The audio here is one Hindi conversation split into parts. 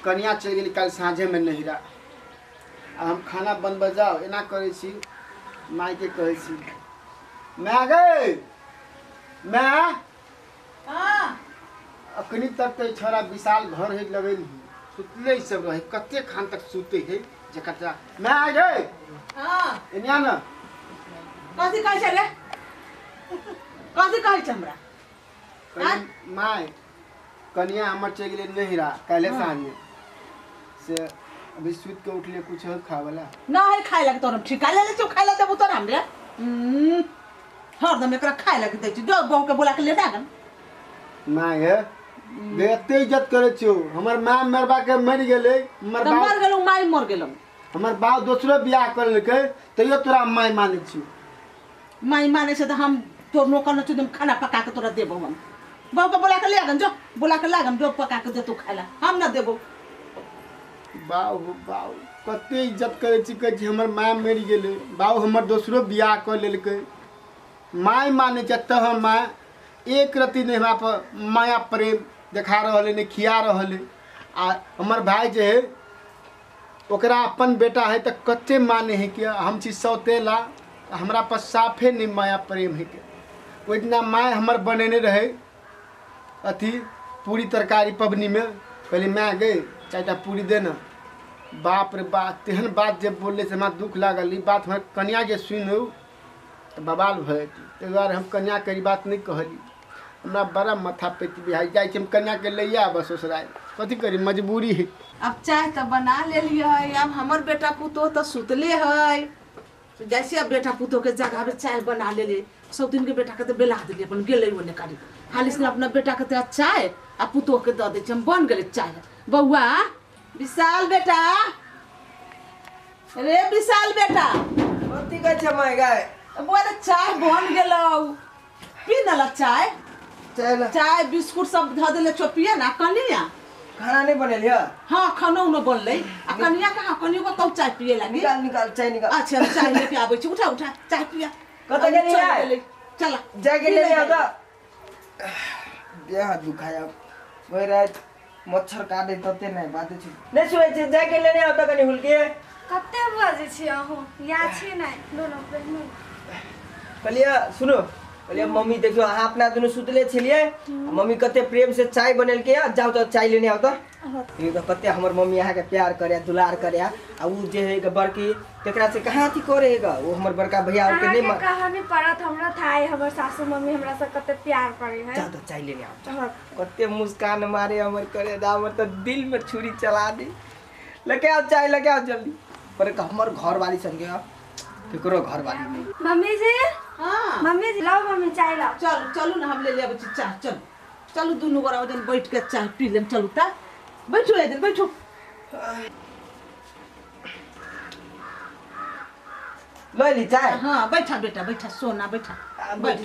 कनिया चल गई कल साँझे में नहिरा आ हम खाना बनब जाओ एना करे छी माई के कहे छी मैं आ गए मैं हां अखनी तक तो छोरा विशाल घर है लगे सुतले सब रहे कते खान तक सुते है जकता मैं आ गए हां एनिया ना कथी कहै छले कथी कहै छ हमरा माई कनिया हमर चल गेले नहिरा काले साँझे से अभी सुत के उठले कुछ खावला ना है खाए लगे तोर ठिका ले ले खाए ला देबो तोर हमरे हरदम एकरा खाए लगे दै छी जो बहू के बोला के ले डागन माय बेते इज्जत करे छियो हमर मां मरबा के मर गेले हमर बाप मर गेलो माई मर गेलो हमर बाप दूसरो बियाह कर लेके तइयो तोरा माई माने छियो माई माने से त हम तोर नौकर न तुम खाना पका के तोरा देबो हम बहू के बोला के ले आगन जो बोला के लागम जो पका के दे तू खाला हम ना देबो बाऊ बाऊ कते इज्जत करे छी के हमर मां मर गेले बाऊ हमर दूसरो बियाह कर लेलके माई माने छ त हम मां एक रति नहीं हमरा पर माया प्रेम देखा रहले ने खिया रहले आ हमर भाई जे है ओकरा अपन बेटा है त कते माने है कि हम छी सौतेला हमरा पर साफे नहीं माया प्रेम है के ओइ दिना माय हमर बनेने रहे अथी पूरी तरकारी पबनी में पहले मैं गए चाचा पूरी देना बाप रे बाप तेहन बात जब बोलले से हमरा दुख लागल ई बात हमर कन्या जे सुनो तो बवाल भए ताहि दुआरे हम कन्या के ई बात नहीं कहली हमरा बड़ा माथा पेटी बिहाई जाय छी हम कन्या के लैया बस ससुराल कथी करी मजबूरी है अब चाय तो बना ले लिया अब हमर बेटा पुतो तो सुतले है जैसे अब बेटा पुतो के जगह पे चाय बना ले सब दिन के बेटा के तो बेला दिले अपन गेले ओने कारी हाली से अपना बेटा के तो चाय आ पुतो के द दे हम बन गेले चाय बउआ विशाल बेटा रे विशाल बेटा कथी कहै छ माय गाय बोले चाय बन गेलो पी न ला चाय चल चाय बिस्कुट सब ध देले चोपिया ना कनिया खाना नहीं बनेल है हां खाना न बनले आ कनिया कहां कनियो को चाय पिए लागी निकाल निकाल चाय निकाल अच्छा चाय लेके आबै छी उठा उठा चाय पिया कत गेली है चला जाके ले आ त देह दुखाया वही रात मच्छर काटे तते नहीं बाते छी नहीं सुए छी जाके लेने आ त कनी हुलके कते बजे छी अहो या छी नहीं दोनों बहन कहलिए सुनो कहलिए मम्मी देखियो अहाँ अपना दुनु सुतले छलिए मम्मी कते प्रेम से चाय बनेल के जाओ तो चाय लेने आओ तो ये तो कते हमर मम्मी यहाँ के प्यार करे दुलार करे आ उ जे है बड़की तेकरा से कहां थी करेगा वो हमर बड़का भैया के नहीं कहानी पड़त हमरा थाई हमर सासू मम्मी हमरा से कते प्यार करे है जाओ तो चाय लेने आओ कते मुस्कान मारे हमर करे दा हमर तो दिल में छुरी चला दी लेके आओ चाय लेके आओ जल्दी पर हमर घर वाली संगे केकरो घर वाली मम्मी जी हां मम्मी जी लाओ मम्मी चाय लाओ चल चलू ना हम ले लेब चाय चल चलू दोनों गोरा दिन बैठ के चाय पी लेम चलू ता बैठो ए दिन बैठो ले ली चाय हां बैठा बेटा बैठा सोना बैठा बैठ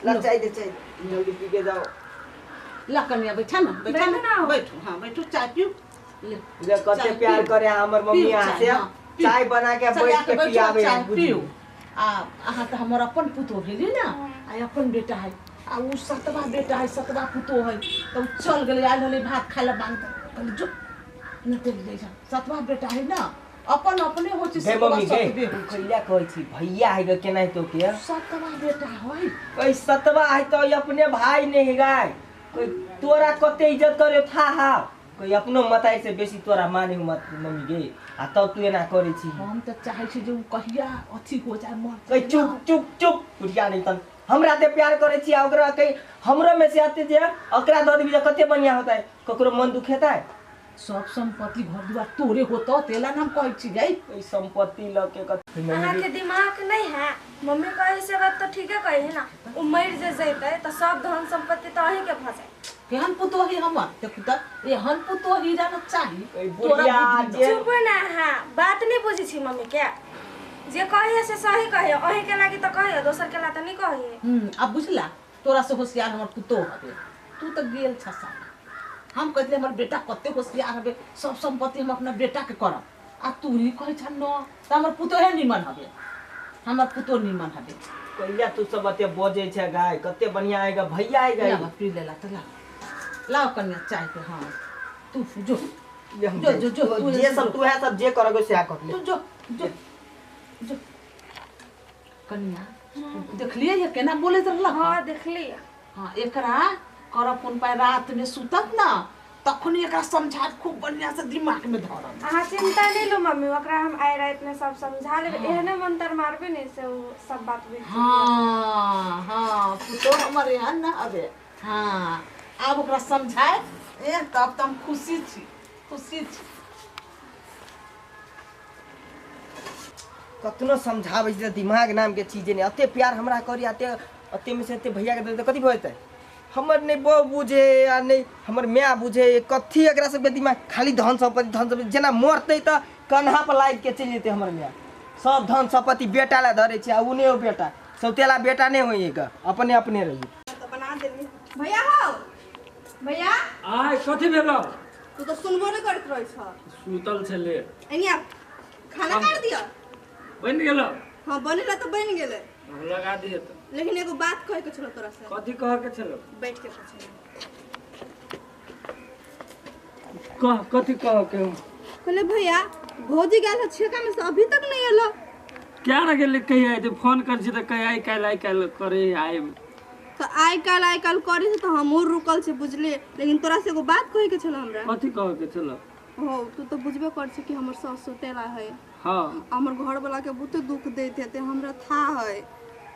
ला चाय दे चाय जल्दी पी के जाओ ला कन्या बैठा ना बैठो हां बैठो चाय पियो ले कते प्यार करे हमर मम्मी यहाँ से चाय बना के बैठ के पियावे पियो आ अहाँ त हमर अपन पुतो भेली ना आ अपन बेटा है आ उ सतवा बेटा है सतवा पुतो है तो चल गेले आइल होले भात खाइला बांध कहली जो न तेल दे जा सतवा बेटा है ना अपन अपने हो छी हे मम्मी के खइला कहै छी भैया है के केना तो के सतवा बेटा है कोई सतवा है तो अपने भाई नहीं है गाय कोई तोरा कते इज्जत करे था हा कोई अपनो मताई से बेसी तोरा माने मत मम्मी गे आ तब तू एना करे छी हम त चाहे छी जो कहिया अथी हो जाए मर कोई चुप चुप चुप बुढ़िया नहीं तन हमरा ते प्यार करे छी ओकरा कहीं हमरो में से आते जे ओकरा द देबी कते बढ़िया होता है ककरो मन दुखेता है सब संपत्ति घर दुआर तोरे होतो तेला नाम कहै छी गई कोई संपत्ति ल के अहाँ के दिमाग नहीं है मम्मी कहे से बात तो ठीक है कहे है ना उ मर जे जैते त सब धन संपत्ति तो अहीं के फसे केहन पुतो ही हमर देखु त एहन पुतो ही जाना चाही बुढ़िया चुप ना हां बात नहीं बुझी छी मम्मी के जे कहे से सही कहे अहीं के लागी तो कहे दोसर के ला त नहीं कहे अब बुझला तोरा से होशियार हमर पुतो हबे तू त गेल छसा हम कहते हमर बेटा कते होशियार हबे सब संपत्ति हम अपना बेटा के करब आ तू ही कहे छ न त हमर पुतो है निमन हबे हमर पुतो निमन हबे कहिया तू सब अते बोझे छ गाय कते बढ़िया आएगा भैया आएगा ला पी लेला त ला लाओ कन्या चाय के हां तू जो ले हम जो, जाई। जो, जो, तो तू जे ऐसे सब तू है सब जे करोगे से कर ले। जो जो जो जो कन्या देखलिए ये केना बोले रहला हाँ देखली हाँ एकरा कर फोन पे रात में सुतत ना तखन एकरा समझा खूब बढ़िया से दिमाग में धरम अहाँ चिंता नहीं लो मम्मी ओकरा हम आए रात में सब समझा लेबे एहने मंत्र मारबे नहीं से उ सब बात भी हाँ हाँ पुतो हमारे यहाँ ना अबे हाँ अब ओकरा समझाए तब तो हम खुशी छी खुशी छी कतनो समझाबै छै दिमाग नाम के चीज नहीं अते प्यार हमरा करी अते में से अते भैया के दे कथी भइतै हमर नहीं बहू बुझे या नहीं हमर माय बुझे कथी एकरा सबके दिमाग खाली धन सम्पत्ति जेना मरतै त कन्हा पर लाद के चलि जेतै हमर माय सब धन सम्पत्ति बेटा ला धरे छै आ उने ओ बेटा सौतेला बेटा नहीं होई का अपने अपने रही तो बना देली भैया हो भैया आय कथी भेलो तू तो सुनबो नहीं करत रहै छ सुतल छले एनिया खाना काट दियो बन गेलो हाँ बनेला तो बन गेले लगा दिए तो लेकिन एगो बात कहे के छलो तोरा से कथी कह के छलो बैठ के पूछे कथी कह के कहले भैया भौजी गेल छेका में से अभी तक नहीं एलो क्या ना गेले कही आए फोन कर छी त कही आई काल करे आए तो आई काल करी से तो हमहू रुकल से बुझले लेकिन तोरा से एगो बात कहे के छलो हमरा कथी कह के छलो हो तू तो बुझबे कर छी कि हमर सास सुतेला है हां हमर घर वाला के बहुते दुख देते ते हमरा था है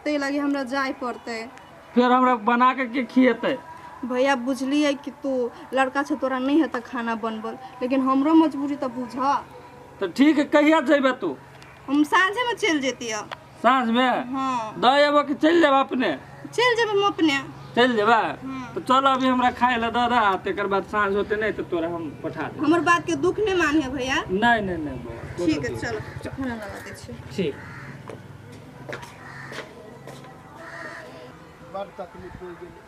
ते लगे हमरा जाय पड़ते फिर हमरा बना के खिएते भैया बुझलिए कि तू लड़का छ तोरा नहीं है त खाना बनबल लेकिन हमरो मजबूरी तो बुझ तो ठीक है कहिया जेबे तू हम साँझे में चल जेती है सांझ में हाँ दए एबो कि चल जेबे अपने चल जेबे हम अपने चल जेबे तो चल अभी हमरा खाए ला द दा तेकर बाद सांझ होते नहीं तो तोरा हम पठा दे हमर बात के दुख नहीं मानिए भैया नहीं ठीक है चलो खाना लगा दे छी ठीक बड़ तकलीफ हो गेलै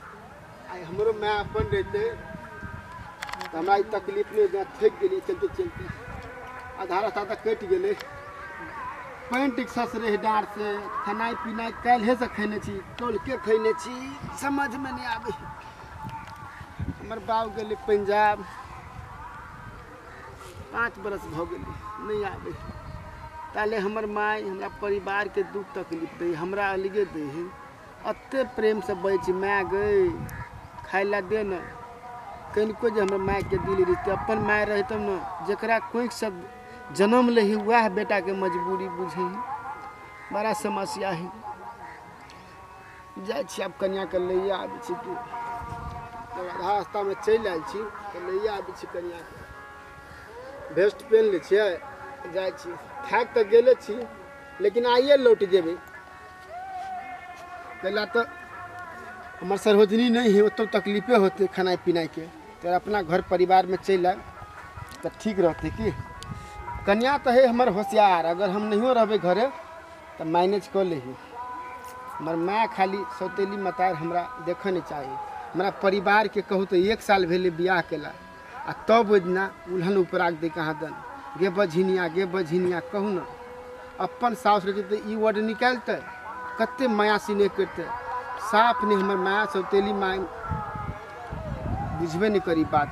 आई हमरो माय अपन रहते तो हमरा ई तकलीफ में जहाँ थक गेली चलते चलते आधा रास्ता तक कटि गेलै पैंट सस रहे डाँर से खानाइ पीनाइ काल्हे से खैने छी तोल के खैने छी समझ में नहीं आबै हमर बाप गेलै पंजाब 5 बरस भऽ गेलै नहीं आबै ताले हमर माय हमरा परिवार के दुख तकलीफ दै हमरा अलगे दै है अते प्रेम से बै छी माय गई खाय ला दे न कनिको जे हमर माय के दिल रहितै अपन माय रहे तब न जकरा कोई सब जन्म ले ही वह बेटा के मजबूरी बुझे बड़ा समस्या है जाए छी आब कन्या के लैया आबै छी कि रास्ता में चलि आयल छी तऽ लैया आबै छी कन्या के वेस्ट पेन ले छियै जाए छी थाकि तऽ गेले छी लेकिन आइए लौट जेबै कैला तो हमार सरोजनी नहीं है तो तकलीफे होते खाना पीना के तो अपना घर परिवार में चल आए तो ठीक रहते कि कन्या तो है हमार होशियार अगर हम नहीं रहबे घरे तो मैनेज कर ले हमार माँ खाली सौतेली मतार हमरा देखे नहीं चाहिए हमारा परिवार के कहूँ तो 1 साल भेले बियाह केला आ तब ओदिना उल्हन उपराग दे कहाँ दन गे बझिनिया कहूँ न अपन सास रहे तो ई वर्ड निकालते कते माया सिने करते साफ नहीं हमार माया सौतेली माँ बुझबे नहीं करी बात